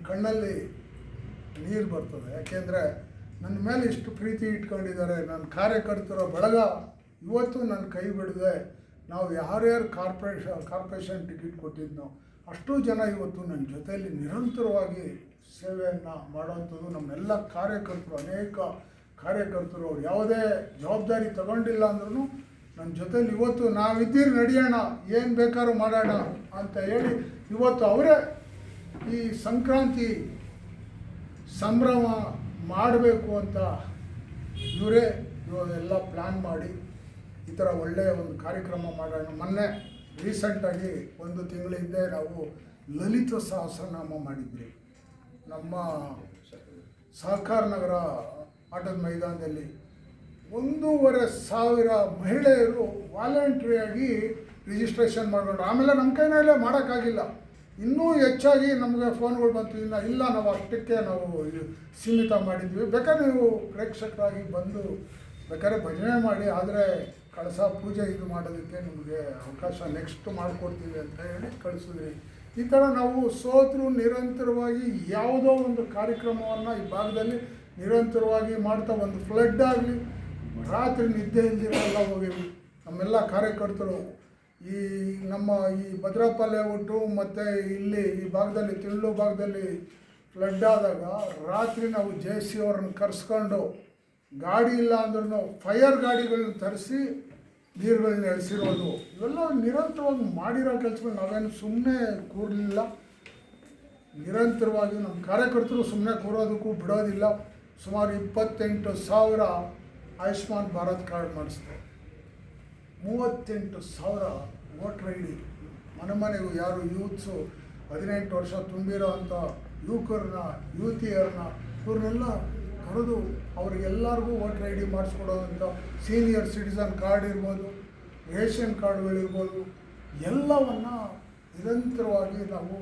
ಕಣ್ಣಲ್ಲಿ ನೀರು ಬರ್ತದೆ. ಯಾಕೆಂದರೆ ನನ್ನ ಮೇಲೆ ಇಷ್ಟು ಪ್ರೀತಿ ಇಟ್ಕೊಂಡಿದ್ದಾರೆ ನನ್ನ ಕಾರ್ಯಕರ್ತರ ಬಳಗ. ಇವತ್ತು ನನ್ನ ಕೈ ಬಿಡದೆ ನಾವು ಯಾರ್ಯಾರು ಕಾರ್ಪೊರೇಷನ್ ಟಿಕೆಟ್ ಕೊಟ್ಟಿದ್ನೋ ಅಷ್ಟು ಜನ ಇವತ್ತು ನನ್ನ ಜೊತೆಯಲ್ಲಿ ನಿರಂತರವಾಗಿ ಸೇವೆಯನ್ನು ಮಾಡೋವಂಥದ್ದು. ನಮ್ಮೆಲ್ಲ ಕಾರ್ಯಕರ್ತರು, ಅನೇಕ ಕಾರ್ಯಕರ್ತರು ಅವ್ರು ಯಾವುದೇ ಜವಾಬ್ದಾರಿ ತಗೊಂಡಿಲ್ಲ ಅಂದ್ರೂ ನನ್ನ ಜೊತೆಲಿ ಇವತ್ತು ನಾವಿದ್ದೀರಿ, ನಡೆಯೋಣ, ಏನು ಬೇಕಾದ್ರೂ ಮಾಡೋಣ ಅಂತ ಹೇಳಿ ಇವತ್ತು ಅವರೇ ಈ ಸಂಕ್ರಾಂತಿ ಸಂಭ್ರಮ ಮಾಡಬೇಕು ಅಂತ ಇವರೇ ಎಲ್ಲ ಪ್ಲ್ಯಾನ್ ಮಾಡಿ ಈ ಥರ ಒಳ್ಳೆಯ ಒಂದು ಕಾರ್ಯಕ್ರಮ ಮಾಡೋಣ. ಮೊನ್ನೆ ರೀಸೆಂಟಾಗಿ 1 ತಿಂಗಳ ಹಿಂದೆ ನಾವು ಲಲಿತ ಸಹಸ್ರನಾಮ ಮಾಡಿದ್ವಿ. ನಮ್ಮ ಸಹಕಾರ ನಗರ ಆಟದ ಮೈದಾನದಲ್ಲಿ 1,500 ಮಹಿಳೆಯರು ವಾಲಂಟ್ರಿಯಾಗಿ ರಿಜಿಸ್ಟ್ರೇಷನ್ ಮಾಡಿಕೊಂಡ್ರು. ಆಮೇಲೆ ನಮ್ಮ ಕೈನಲ್ಲೇ ಮಾಡೋಕ್ಕಾಗಿಲ್ಲ, ಇನ್ನೂ ಹೆಚ್ಚಾಗಿ ನಮಗೆ ಫೋನ್ಗಳು ಬಂತು, ಇಲ್ಲ ನಾವು ಅಷ್ಟಕ್ಕೆ ನಾವು ಸೀಮಿತ ಮಾಡಿದ್ವಿ, ಬೇಕಾದ್ರೆ ನೀವು ಪ್ರೇಕ್ಷಕರಾಗಿ ಬಂದು ಬೇಕಾದ್ರೆ ಭಜನೆ ಮಾಡಿ, ಆದರೆ ಕಳಸ ಪೂಜೆ ಇದು ಮಾಡೋದಕ್ಕೆ ನಿಮಗೆ ಅವಕಾಶ ನೆಕ್ಸ್ಟ್ ಮಾಡಿಕೊಡ್ತೀವಿ ಅಂತ ಹೇಳಿ ಕಳಿಸಿದ್ವಿ. ಈ ಥರ ನಾವು ಸೋತರು ನಿರಂತರವಾಗಿ ಯಾವುದೋ ಒಂದು ಕಾರ್ಯಕ್ರಮವನ್ನು ಈ ಭಾಗದಲ್ಲಿ ನಿರಂತರವಾಗಿ ಮಾಡ್ತಾ, ಒಂದು ಫ್ಲಡ್ ಆಗಲಿ ರಾತ್ರಿ ನಿದ್ದೆ ಇಲ್ದಿರೆಲ್ಲ ಹೋಗಿವಿ. ನಮ್ಮೆಲ್ಲ ಕಾರ್ಯಕರ್ತರು ಈ ನಮ್ಮ ಈ ಭದ್ರಪ್ಪ ಲೇಔಟು ಮತ್ತು ಇಲ್ಲಿ ಈ ಭಾಗದಲ್ಲಿ ತಿಳ್ಳು ಭಾಗದಲ್ಲಿ ಫ್ಲಡ್ ಆದಾಗ ರಾತ್ರಿ ನಾವು JC ಅವ್ರನ್ನ ಕರೆಸ್ಕೊಂಡು ಗಾಡಿ ಇಲ್ಲ ಅಂದ್ರೂ ಫೈರ್ ಗಾಡಿಗಳನ್ನ ತರಿಸಿ ನೀರುಗಳನ್ನ ಎಳೆಸಿರೋದು, ಇವೆಲ್ಲ ನಿರಂತರವಾಗಿ ಮಾಡಿರೋ ಕೆಲಸಗಳು. ನಾವೇನು ಸುಮ್ಮನೆ ಕೂರಲಿಲ್ಲ, ನಿರಂತರವಾಗಿ ನಮ್ಮ ಕಾರ್ಯಕರ್ತರು ಸುಮ್ಮನೆ ಕೂರೋದಕ್ಕೂ ಬಿಡೋದಿಲ್ಲ. ಸುಮಾರು 28,000 ಆಯುಷ್ಮಾನ್ ಭಾರತ್ ಕಾರ್ಡ್ ಮಾಡಿಸ್ತಾರೆ, 38,000 ವೋಟರ್ ID ಮನೆಗೂ ಯಾರು ಯೂತ್ಸು 18 ವರ್ಷ ತುಂಬಿರೋ ಅಂಥ ಯುವಕರನ್ನ ಯುವತಿಯರನ್ನ ಇವ್ರನ್ನೆಲ್ಲ ಕರೆದು ಅವರಿಗೆಲ್ಲರಿಗೂ ವೋಟರ್ ID ಮಾಡಿಸ್ಕೊಡೋವಂಥ ಸೀನಿಯರ್ ಸಿಟಿಸನ್ ಕಾರ್ಡ್ ಇರ್ಬೋದು, ರೇಷನ್ ಕಾರ್ಡ್ಗಳಿರ್ಬೋದು, ಎಲ್ಲವನ್ನು ನಿರಂತರವಾಗಿ ನಾವು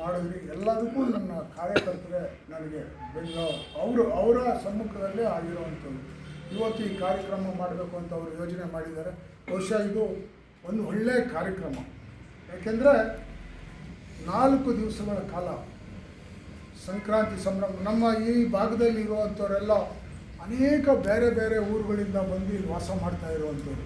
ಮಾಡಿದ್ವಿ. ಎಲ್ಲದಕ್ಕೂ ನನ್ನ ಕಾರ್ಯಕರ್ತರೇ ನನಗೆ ಅವರ ಸಮ್ಮುಖದಲ್ಲೇ ಆಗಿರುವಂಥದ್ದು. ಇವತ್ತು ಈ ಕಾರ್ಯಕ್ರಮ ಮಾಡಬೇಕು ಅಂತ ಅವರು ಯೋಜನೆ ಮಾಡಿದ್ದಾರೆ. ಬಹುಶಃ ಇದು ಒಂದು ಒಳ್ಳೆಯ ಕಾರ್ಯಕ್ರಮ. ಯಾಕೆಂದರೆ 4 ದಿವಸಗಳ ಕಾಲ ಸಂಕ್ರಾಂತಿ ಸಂಭ್ರಮ. ನಮ್ಮ ಈ ಭಾಗದಲ್ಲಿ ಇರುವಂಥವರೆಲ್ಲ ಅನೇಕ ಬೇರೆ ಬೇರೆ ಊರುಗಳಿಂದ ಬಂದು ಇಲ್ಲಿ ವಾಸ ಮಾಡ್ತಾ ಇರುವಂಥವ್ರು.